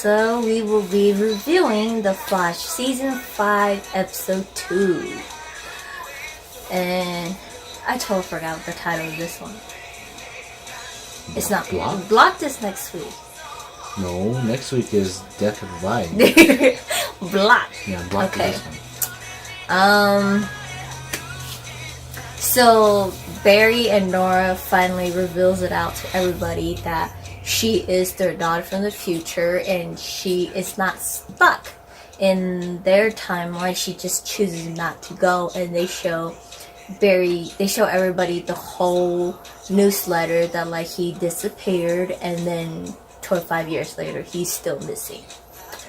also we will be reviewing The Flash Season 5, Episode 2. And I totally forgot the title of this one. It's not Blocked. Blocked is next week. No, next week is Death of Light. Blocked. Yeah, Blocked okay. is this one. So Barry and Nora finally reveals it out to everybody that she is their daughter from the future, and she is not stuck in their timeline. She just chooses not to go, and they show everybody the whole newsletter that like he disappeared, and then 25 years later he's still missing.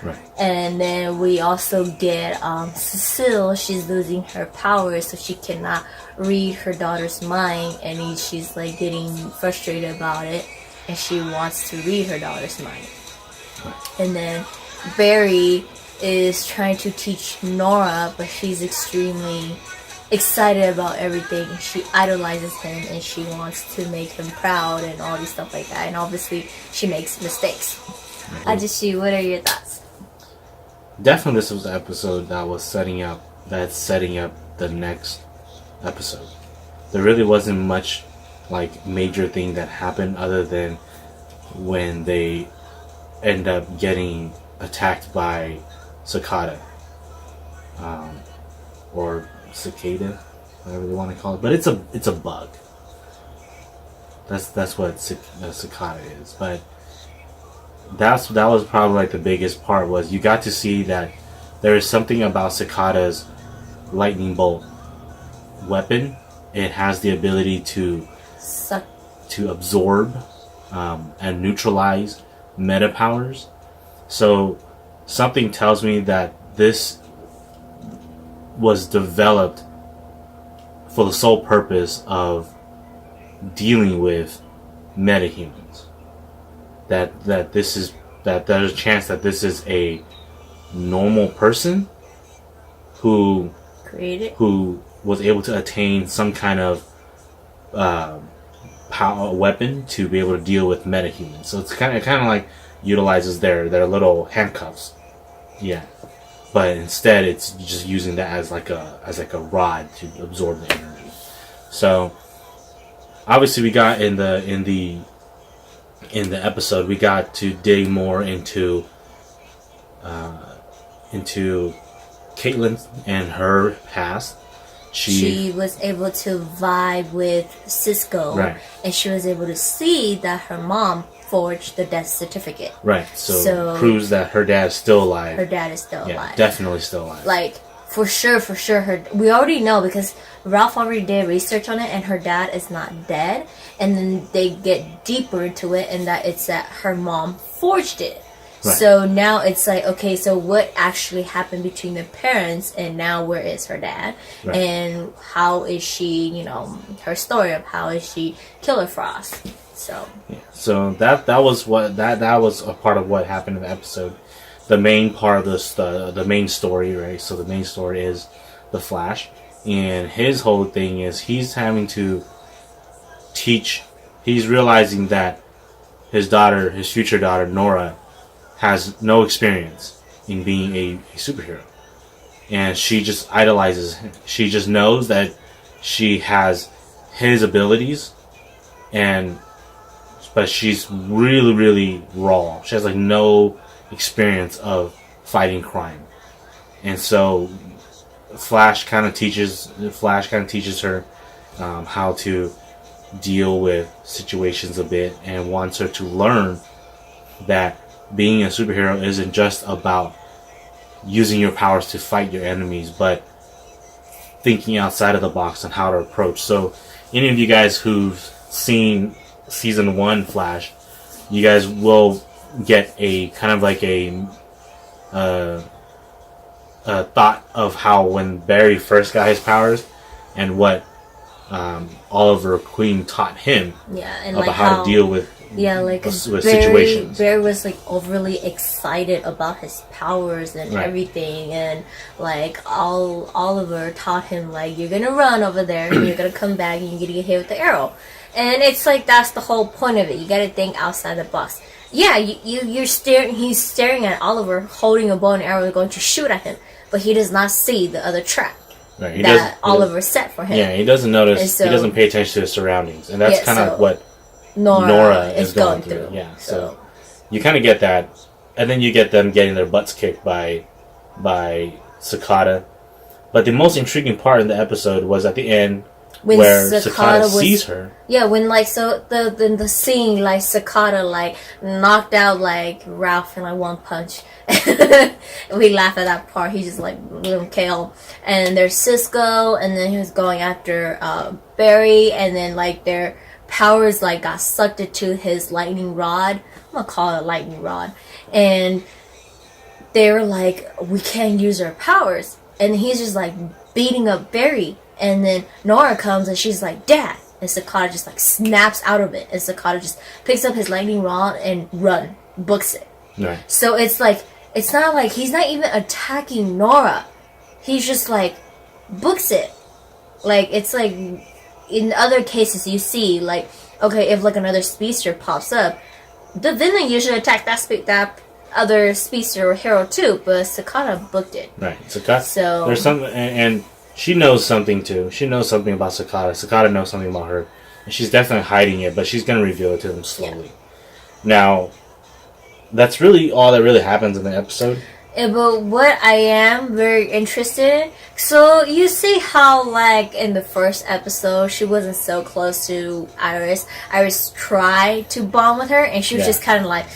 Right. And then we also get Cecile. She's losing her powers, so she cannot read her daughter's mind, and she's like getting frustrated about it, and she wants to read her daughter's mind. Right. And then Barry is trying to teach Nora, but she's extremely excited about everything. She idolizes him, and she wants to make him proud and all these stuff like that. And obviously she makes mistakes. Mm-hmm. Ahjuxue, what are your thoughts? Definitely, this was the episode that was setting up the next episode. There really wasn't much like major thing that happened other than when they end up getting attacked by cicada, or cicada, whatever they want to call it. But it's a bug. That's what a cicada is. But that was probably like the biggest part, was you got to see that there is something about Cicada's lightning bolt weapon. It has the ability to absorb and neutralize meta powers. So something tells me that this was developed for the sole purpose of dealing with metahumans. That there's a chance that this is a normal person who was able to attain some kind of power weapon to be able to deal with metahumans. So it's kind of like utilizes their little handcuffs, yeah. But instead, it's just using that as like a rod to absorb the energy. So obviously, we got in the episode, we got to dig more into Caitlin and her past. She was able to vibe with Cisco, right, and she was able to see that her mom forged the death certificate. Right, so proves that her dad's still alive. Her dad is still alive. Definitely still alive. Like, for sure, we already know, because Ralph already did research on it, and her dad is not dead. And then they get deeper into it, and that it's that her mom forged it. Right. So now it's like, okay, so what actually happened between the parents, and now where is her dad? Right. And how is she, her story of how is she Killer Frost? So yeah. So that was a part of what happened in the episode. The main part of the main story, right? So the main story is the Flash, and his whole thing is he's having to teach. He's realizing that his future daughter Nora, has no experience in being a superhero, and she just idolizes him. She just knows that she has his abilities, but she's really, really raw. She has like no experience of fighting crime, and so Flash kind of teaches her how to deal with situations a bit, and wants her to learn that being a superhero isn't just about using your powers to fight your enemies, but thinking outside of the box on how to approach. So any of you guys who've seen season 1 Flash, you guys will get a kind of like a thought of how when Barry first got his powers, and what Oliver Queen taught him, and about like how to deal with with situations. Barry was like overly excited about his powers and everything, and like Oliver taught him like, you're gonna run over there and you're gonna come back and you're gonna get hit with the arrow. And it's like, that's the whole point of it. You gotta think outside the box. Yeah, you're staring. He's staring at Oliver, holding a bow and arrow, going to shoot at him, but he does not see the other trap that Oliver set for him. Yeah, he doesn't notice. So, he doesn't pay attention to his surroundings, and that's kind of what Nora is going through. Yeah, so you kind of get that, and then you get them getting their butts kicked by Cicada. But the most intriguing part in the episode was at the end where Cicada sees her. Yeah, when the scene like Cicada like knocked out like Ralph in like one punch. We laugh at that part. He just like KO. And there's Cisco, and then he was going after Barry, and then like their powers like got sucked into his lightning rod. I'm gonna call it a lightning rod. And they were like, we can't use our powers. And he's just like beating up Barry. And then Nora comes and she's like, Dad. And Cicada just like snaps out of it. And Cicada just picks up his lightning rod and books it. Right. So it's like, it's not like he's not even attacking Nora. He's just like books it. Like it's like in other cases you see like, okay, if like another speedster pops up, the villain usually attack that other speedster or hero too, but Cicada booked it. Right. Cicada. So there's something, and she knows something too. She knows something about Cicada. Cicada knows something about her, and she's definitely hiding it, but she's gonna reveal it to them slowly. Yeah. Now, that's really all that really happens in the episode. Yeah, but what I am very interested in, so you see how like in the first episode she wasn't so close to Iris. Iris tried to bond with her, and she was just kind of like,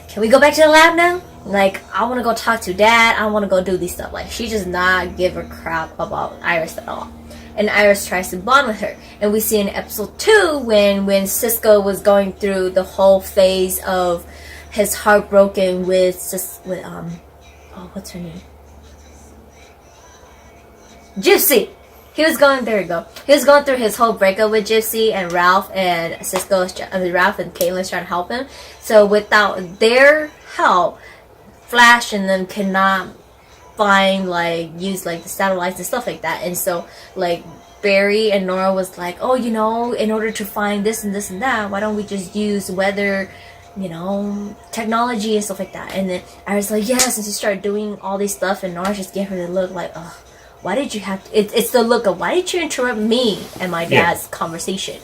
can we go back to the lab now? Like, I want to go talk to Dad. I want to go do these stuff. Like, she does not give a crap about Iris at all. And Iris tries to bond with her. And we see in episode 2 when Cisco was going through the whole phase of his heart broken with what's her name? Gypsy. He was going through his whole breakup with Gypsy, and Ralph and Ralph and Caitlin's trying to help him. So without their help, Flash and them cannot use the satellites and stuff like that. And so like Barry and Nora was like, oh, in order to find this and this and that, why don't we just use weather, technology and stuff like that. And then I was like, yes, and she started doing all these stuff, and Nora just gave her the look like, ugh. Why did you have to... It's the look of, why did you interrupt me and my dad's conversation?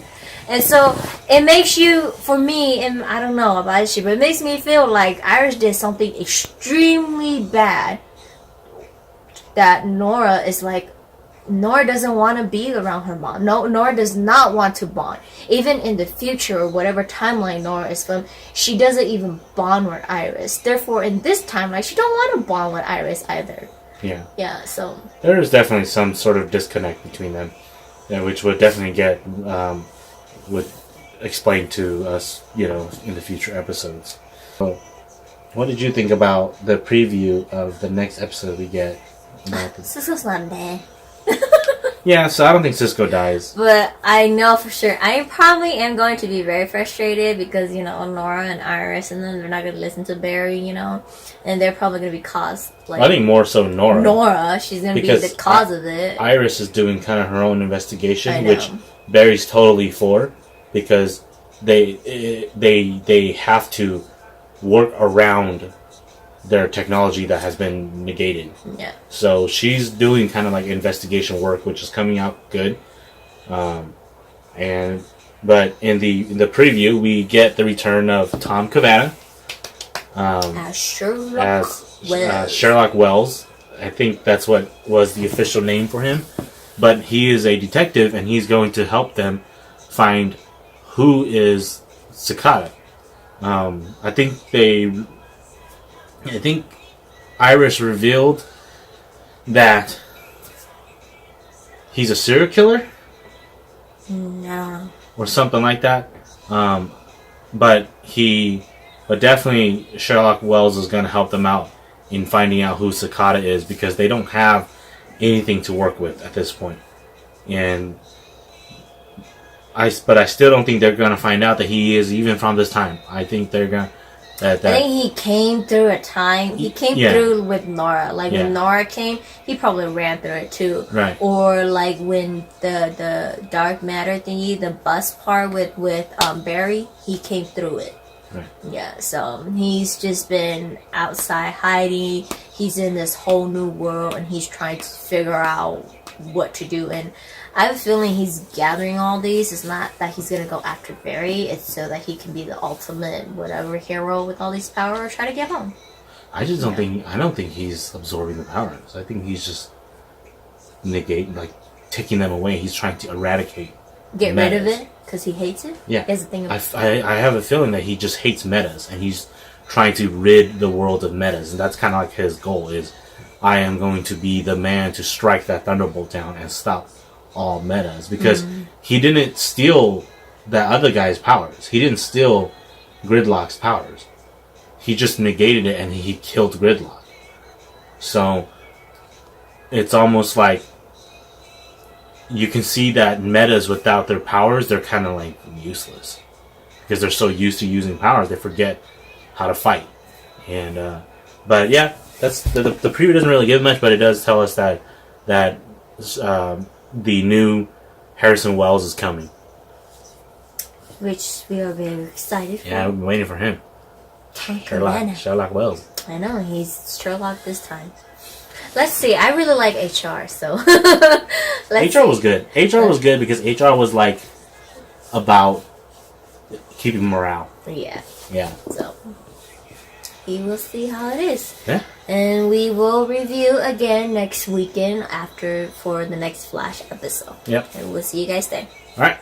And so, it makes you, for me, and I don't know about this shit, but it makes me feel like Iris did something extremely bad that Nora is like, Nora doesn't want to be around her mom. No, Nora does not want to bond. Even in the future, or whatever timeline Nora is from, she doesn't even bond with Iris. Therefore, in this timeline, she don't want to bond with Iris either. Yeah. Yeah, so... There is definitely some sort of disconnect between them, which would definitely would explain to us, in the future episodes. So, what did you think about the preview of the next episode we get? Cisco's not there. Yeah, so I don't think Cisco dies. But I know for sure, I probably am going to be very frustrated because, Nora and Iris and them, they're not going to listen to Barry, and they're probably going to be caused, like... I think more so Nora. Nora, she's going to be the cause of it. Iris is doing kind of her own investigation, which Barry's totally for, because they have to work around their technology that has been negated. Yeah. So she's doing kind of like investigation work, which is coming out good. But in the preview, we get the return of Tom Cavana as Sherlock Wells. I think that's what was the official name for him. But he is a detective, and he's going to help them find who is Cicada. I think Iris revealed that he's a serial killer? No. Or something like that. But definitely Sherlock Wells is going to help them out in finding out who Cicada is, because they don't have anything to work with at this point. But I still don't think they're going to find out that he is even from this time. I think they're going to... I think he came through a time. He came through with Nora. Like when Nora came, he probably ran through it too. Right. Or like when the dark matter thingy, the bus part with Barry, he came through it. Right. Yeah, so he's just been outside hiding. He's in this whole new world, and he's trying to figure out what to do. And I have a feeling he's gathering all these. It's not that he's gonna go after Barry. It's so that he can be the ultimate whatever hero with all these powers, try to get home. I just don't think. I don't think he's absorbing the powers. I think he's just taking them away. He's trying to eradicate. Get rid of it because he hates it. Yeah, he has a thing of I have a feeling that he just hates metas, and he's trying to rid the world of metas, and that's kind of like his goal. Is I am going to be the man to strike that thunderbolt down and stop all metas, because he didn't steal that other guy's powers. He didn't steal Gridlock's powers. He just negated it, and he killed Gridlock. So it's almost like you can see that metas without their powers, they're kind of like useless, because they're so used to using powers, they forget how to fight. And but yeah, that's the preview doesn't really give much, but it does tell us that the new Harrison Wells is coming, which we are very excited for. Yeah, I've been waiting for him. Sherlock Wells. I know, he's Sherlock this time. Let's see. I really like HR, so HR was good. HR was good because HR was like about keeping morale. Yeah. Yeah. So we will see how it is. Yeah. And we will review again next weekend for the next Flash episode. Yep. And we'll see you guys then. All right.